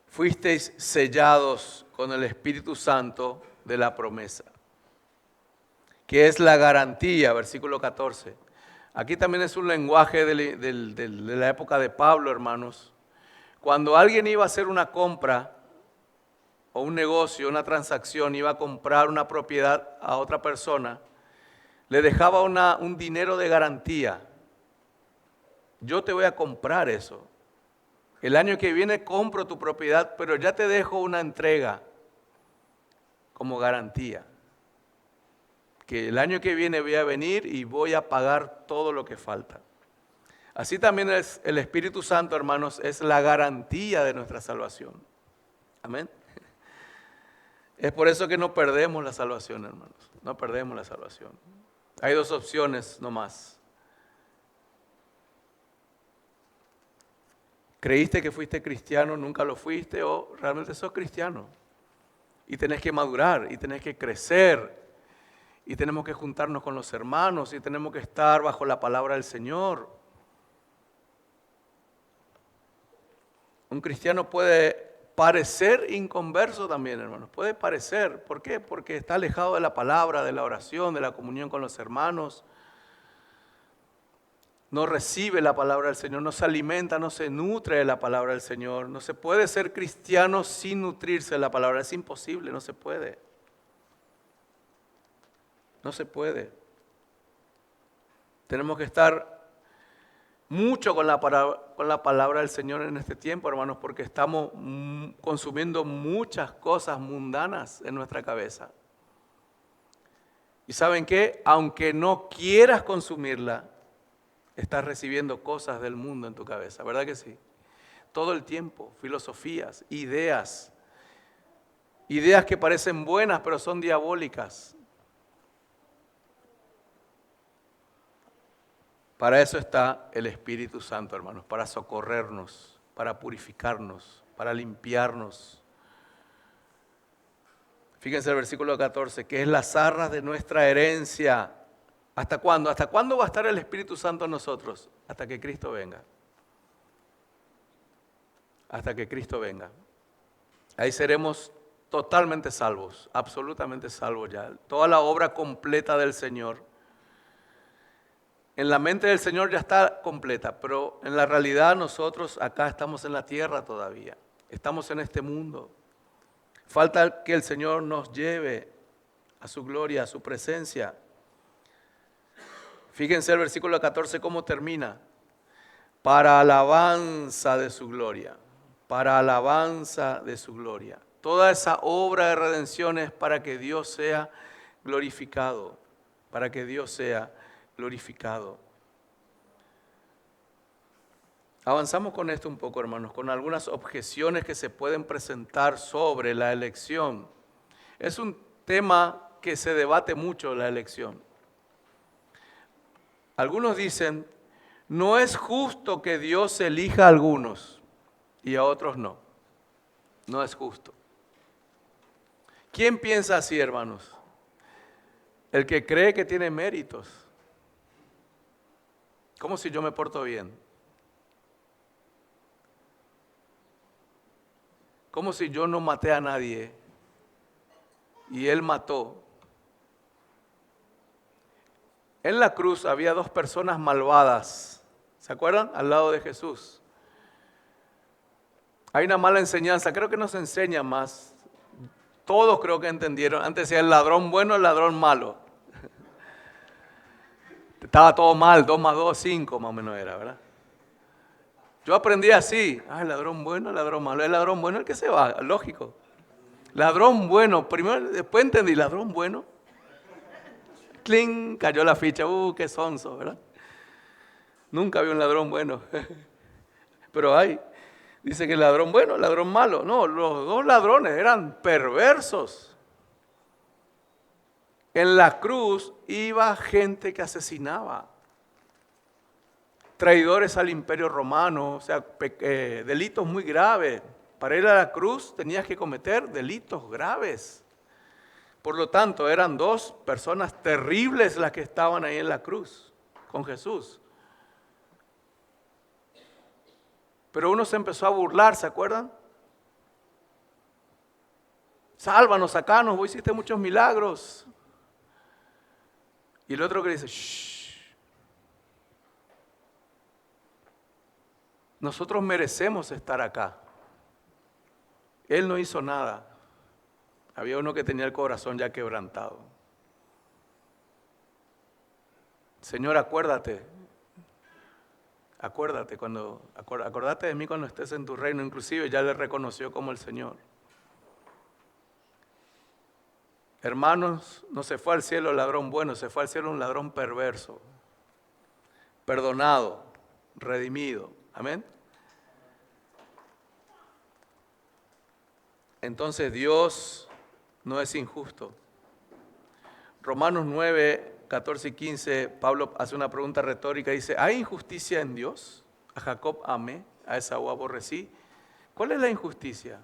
Fuisteis sellados con el Espíritu Santo de la promesa, que es la garantía, versículo 14, Aquí también es un lenguaje de la época de Pablo, hermanos. Cuando alguien iba a hacer una compra o un negocio, una transacción, iba a comprar una propiedad a otra persona, le dejaba un dinero de garantía. Yo te voy a comprar eso. El año que viene compro tu propiedad, pero ya te dejo una entrega como garantía. Que el año que viene voy a venir y voy a pagar todo lo que falta. Así también es el Espíritu Santo, hermanos, es la garantía de nuestra salvación. Amén. Es por eso que no perdemos la salvación, hermanos. No perdemos la salvación. Hay dos opciones nomás. ¿Creíste que fuiste cristiano, nunca lo fuiste o realmente sos cristiano? Y tenés que madurar y tenés que crecer y tenemos que juntarnos con los hermanos y tenemos que estar bajo la palabra del Señor. Un cristiano puede parecer inconverso también, hermanos. Puede parecer. ¿Por qué? Porque está alejado de la palabra, de la oración, de la comunión con los hermanos. No recibe la palabra del Señor, no se alimenta, no se nutre de la palabra del Señor. No se puede ser cristiano sin nutrirse de la palabra. Es imposible, no se puede. No se puede. Tenemos que estar mucho con la palabra del Señor en este tiempo, hermanos, porque estamos consumiendo muchas cosas mundanas en nuestra cabeza. ¿Y saben qué? Aunque no quieras consumirla, estás recibiendo cosas del mundo en tu cabeza, ¿verdad que sí? Todo el tiempo, filosofías, ideas que parecen buenas pero son diabólicas. Para eso está el Espíritu Santo, hermanos, para socorrernos, para purificarnos, para limpiarnos. Fíjense el versículo 14, que es las arras de nuestra herencia. ¿Hasta cuándo? ¿Hasta cuándo va a estar el Espíritu Santo en nosotros? Hasta que Cristo venga. Hasta que Cristo venga. Ahí seremos totalmente salvos, absolutamente salvos ya. Toda la obra completa del Señor. En la mente del Señor ya está completa, pero en la realidad nosotros acá estamos en la tierra todavía. Estamos en este mundo. Falta que el Señor nos lleve a su gloria, a su presencia. Fíjense el versículo 14 cómo termina. Para alabanza de su gloria. Para alabanza de su gloria. Toda esa obra de redención es para que Dios sea glorificado. Para que Dios sea glorificado. Avanzamos con esto un poco, hermanos, con algunas objeciones que se pueden presentar sobre la elección. Es un tema que se debate mucho, la elección. Algunos dicen, no es justo que Dios elija a algunos y a otros no. No es justo. ¿Quién piensa así, hermanos? El que cree que tiene méritos. ¿Cómo si yo me porto bien? ¿Cómo si yo no maté a nadie y él mató? En la cruz había dos personas malvadas, ¿se acuerdan? Al lado de Jesús. Hay una mala enseñanza, creo que no se enseña más. Todos creo que entendieron. Antes decía el ladrón bueno, el ladrón malo. Estaba todo mal, 2 más 2, 5 más o menos era, ¿verdad? Yo aprendí así, el ladrón bueno, el ladrón malo. El ladrón bueno es el que se va, lógico. Ladrón bueno, primero, después entendí, ladrón bueno. ¡Cling! Cayó la ficha, qué sonso, ¿verdad? Nunca vi un ladrón bueno. Pero hay, dice que el ladrón bueno, el ladrón malo. No, los dos ladrones eran perversos. En la cruz iba gente que asesinaba. Traidores al imperio romano, o sea, delitos muy graves. Para ir a la cruz tenías que cometer delitos graves. Por lo tanto, eran dos personas terribles las que estaban ahí en la cruz con Jesús. Pero uno se empezó a burlar, ¿se acuerdan? Sálvanos, sacanos, vos hiciste muchos milagros. Y el otro que dice, shh, Nosotros merecemos estar acá. Él no hizo nada. Había uno que tenía el corazón ya quebrantado. Señor, acuérdate acordate de mí cuando estés en tu reino. Inclusive ya le reconoció como el Señor. Hermanos, no se fue al cielo ladrón bueno, se fue al cielo un ladrón perverso, perdonado, redimido. Amén. Entonces Dios no es injusto. Romanos 9, 14 y 15, Pablo hace una pregunta retórica y dice, ¿hay injusticia en Dios? A Jacob amé, a Esaú aborrecí. ¿Cuál es la injusticia?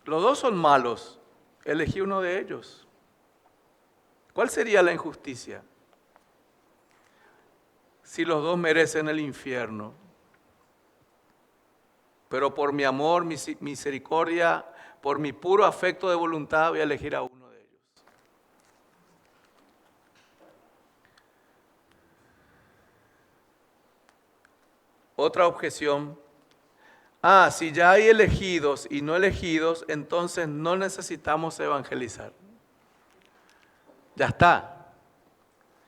Los dos son malos, elegí uno de ellos. ¿Cuál sería la injusticia? Si los dos merecen el infierno, pero por mi amor, mi misericordia, por mi puro afecto de voluntad voy a elegir a uno de ellos. Otra objeción. Si ya hay elegidos y no elegidos, entonces no necesitamos evangelizar. Ya está.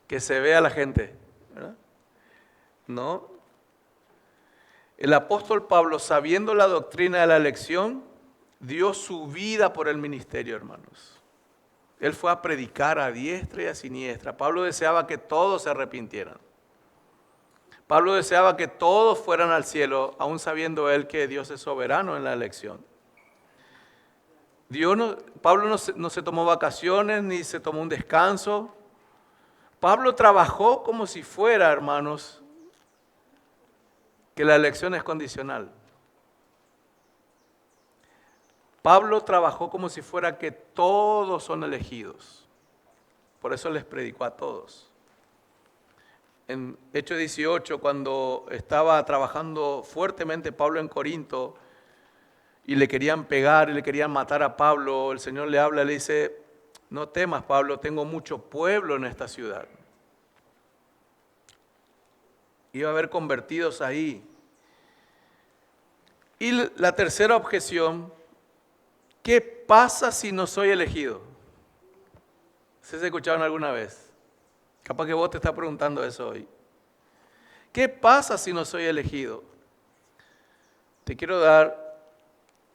Que se vea la gente, ¿verdad? No. El apóstol Pablo, sabiendo la doctrina de la elección, dio su vida por el ministerio, hermanos. Él fue a predicar a diestra y a siniestra. Pablo deseaba que todos se arrepintieran. Pablo deseaba que todos fueran al cielo, aún sabiendo él que Dios es soberano en la elección. Pablo no se tomó vacaciones ni se tomó un descanso. Pablo trabajó como si fuera, hermanos, que la elección es condicional. Pablo trabajó como si fuera que todos son elegidos. Por eso les predicó a todos. En Hechos 18, cuando estaba trabajando fuertemente Pablo en Corinto y le querían pegar y le querían matar a Pablo, el Señor le habla y le dice, no temas Pablo, tengo mucho pueblo en esta ciudad. Iba a haber convertidos ahí. Y la tercera objeción, ¿qué pasa si no soy elegido? ¿Se escucharon alguna vez? Capaz que vos te estás preguntando eso hoy. ¿Qué pasa si no soy elegido? Te quiero dar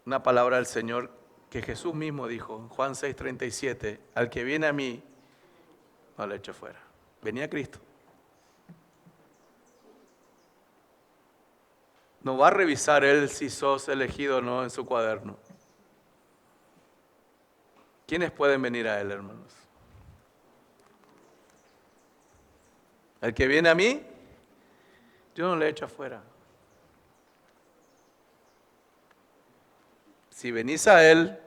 una palabra del Señor que Jesús mismo dijo en Juan 6:37, al que viene a mí, no le echo fuera. Venía Cristo. No va a revisar él si sos elegido o no en su cuaderno. ¿Quiénes pueden venir a él, hermanos? El que viene a mí, yo no le echo afuera. Si venís a él,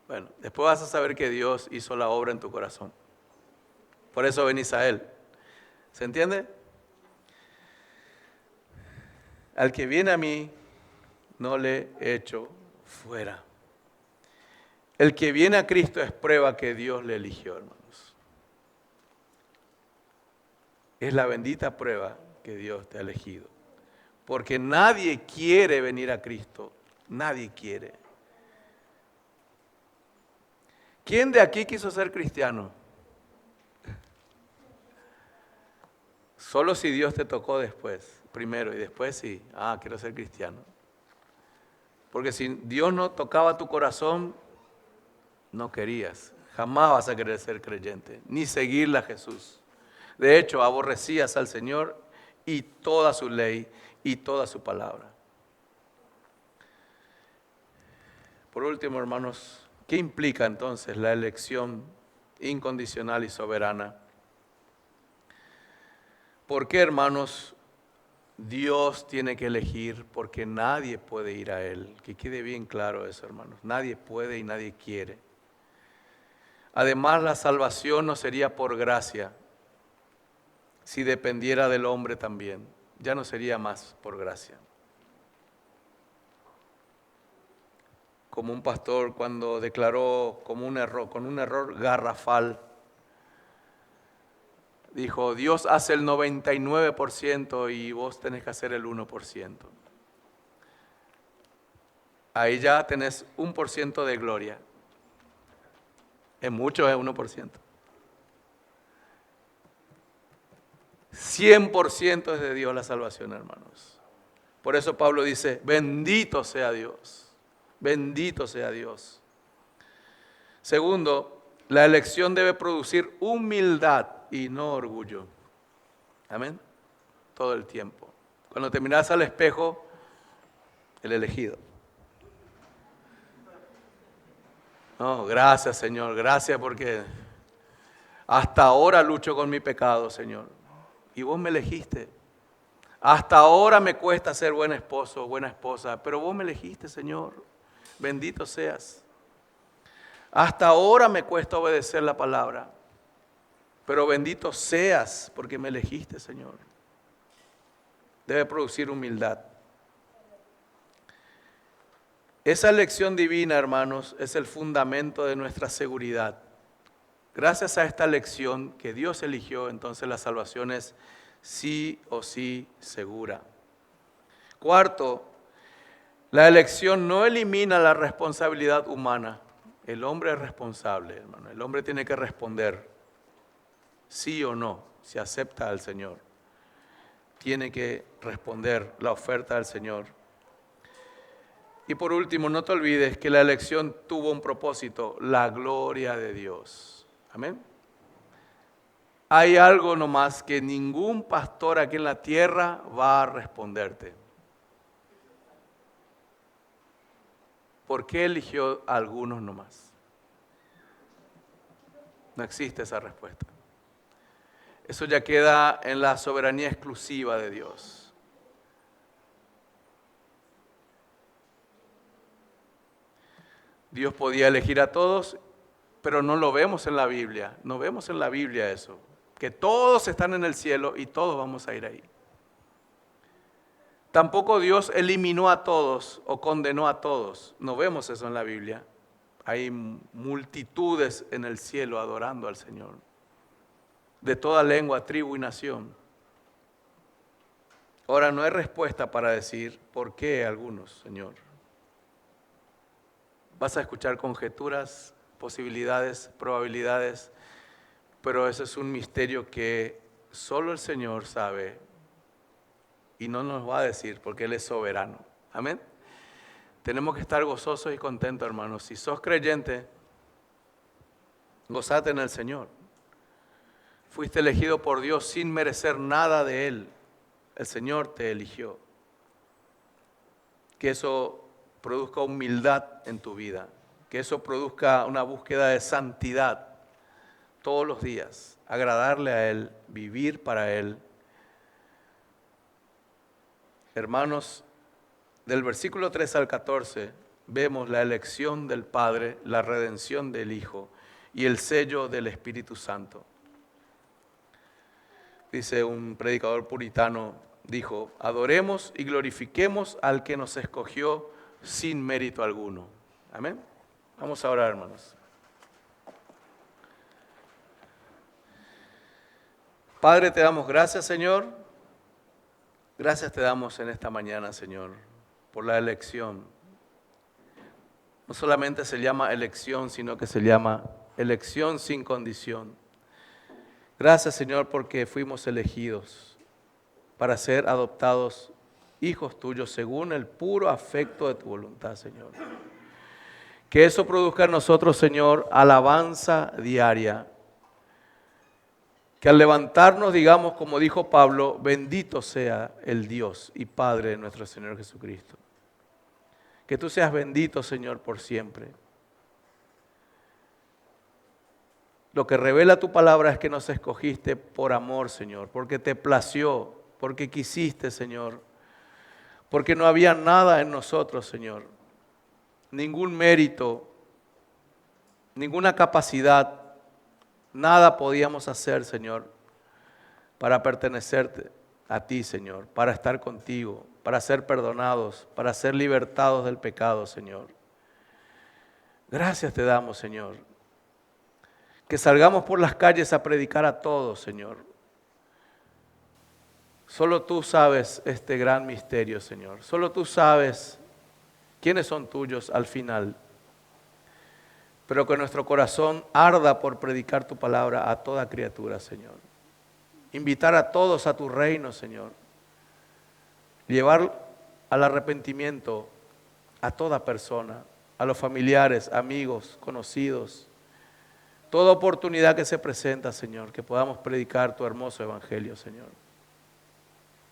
bueno, después vas a saber que Dios hizo la obra en tu corazón. Por eso venís a él. ¿Se entiende? Al que viene a mí, no le echo fuera. El que viene a Cristo es prueba que Dios le eligió, hermanos. Es la bendita prueba que Dios te ha elegido. Porque nadie quiere venir a Cristo. Nadie quiere. ¿Quién de aquí quiso ser cristiano? Solo si Dios te tocó después, primero, y después sí, quiero ser cristiano. Porque si Dios no tocaba tu corazón, no querías. Jamás vas a querer ser creyente, ni seguirle a Jesús. De hecho, aborrecías al Señor y toda su ley y toda su palabra. Por último, hermanos, ¿qué implica entonces la elección incondicional y soberana? ¿Por qué, hermanos, Dios tiene que elegir? Porque nadie puede ir a Él. Que quede bien claro eso, hermanos. Nadie puede y nadie quiere. Además, la salvación no sería por gracia. Si dependiera del hombre también, ya no sería más por gracia. Como un pastor cuando declaró como un error, con un error garrafal, dijo, Dios hace el 99% y vos tenés que hacer el 1%. Ahí ya tenés 1% de gloria. Es mucho, es 1%. 100% es de Dios la salvación, hermanos. Por eso Pablo dice, bendito sea Dios. Bendito sea Dios. Segundo, la elección debe producir humildad y no orgullo. Amén. Todo el tiempo. Cuando te miras al espejo, el elegido. No, gracias Señor, gracias porque hasta ahora lucho con mi pecado, Señor. Y vos me elegiste. Hasta ahora me cuesta ser buen esposo, buena esposa, pero vos me elegiste, Señor. Bendito seas. Hasta ahora me cuesta obedecer la palabra, pero bendito seas porque me elegiste, Señor. Debe producir humildad. Esa elección divina, hermanos, es el fundamento de nuestra seguridad. Gracias a esta elección que Dios eligió, entonces la salvación es sí o sí segura. Cuarto, la elección no elimina la responsabilidad humana. El hombre es responsable, hermano. El hombre tiene que responder sí o no, si acepta al Señor. Tiene que responder la oferta del Señor. Y por último, no te olvides que la elección tuvo un propósito, la gloria de Dios. Amén. Hay algo nomás que ningún pastor aquí en la tierra va a responderte. ¿Por qué eligió a algunos nomás? No existe esa respuesta. Eso ya queda en la soberanía exclusiva de Dios. Dios podía elegir a todos, pero no lo vemos en la Biblia. No vemos en la Biblia eso. Que todos están en el cielo y todos vamos a ir ahí. Tampoco Dios eliminó a todos o condenó a todos. No vemos eso en la Biblia. Hay multitudes en el cielo adorando al Señor. De toda lengua, tribu y nación. Ahora no hay respuesta para decir por qué algunos, Señor. Vas a escuchar conjeturas, posibilidades, probabilidades, pero ese es un misterio que solo el Señor sabe y no nos va a decir porque Él es soberano. Amén. Tenemos que estar gozosos y contentos, hermanos. Si sos creyente, gozate en el Señor. Fuiste elegido por Dios sin merecer nada de Él. El Señor te eligió. Que eso produzca humildad en tu vida. Que eso produzca una búsqueda de santidad todos los días. Agradarle a Él, vivir para Él. Hermanos, del versículo 3 al 14 vemos la elección del Padre, la redención del Hijo y el sello del Espíritu Santo. Dice un predicador puritano, dijo, adoremos y glorifiquemos al que nos escogió sin mérito alguno. Amén. Vamos a orar, hermanos. Padre, te damos gracias, Señor. Gracias te damos en esta mañana, Señor, por la elección. No solamente se llama elección, sino que se llama elección sin condición. Gracias, Señor, porque fuimos elegidos para ser adoptados hijos tuyos según el puro afecto de tu voluntad, Señor. Que eso produzca en nosotros, Señor, alabanza diaria. Que al levantarnos digamos, como dijo Pablo, bendito sea el Dios y Padre de nuestro Señor Jesucristo. Que tú seas bendito, Señor, por siempre. Lo que revela tu palabra es que nos escogiste por amor, Señor, porque te plació, porque quisiste, Señor, porque no había nada en nosotros, Señor, ningún mérito, ninguna capacidad, nada podíamos hacer, Señor, para pertenecerte a ti, Señor, para estar contigo, para ser perdonados, para ser libertados del pecado, Señor. Gracias te damos, Señor. Que salgamos por las calles a predicar a todos, Señor. Solo tú sabes este gran misterio, Señor. Solo tú sabes quiénes son tuyos al final. Pero que nuestro corazón arda por predicar tu palabra a toda criatura, Señor. Invitar a todos a tu reino, Señor. Llevar al arrepentimiento a toda persona, a los familiares, amigos, conocidos. Toda oportunidad que se presenta, Señor, que podamos predicar tu hermoso evangelio, Señor.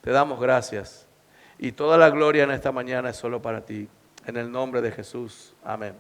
Te damos gracias y toda la gloria en esta mañana es solo para ti. En el nombre de Jesús. Amén.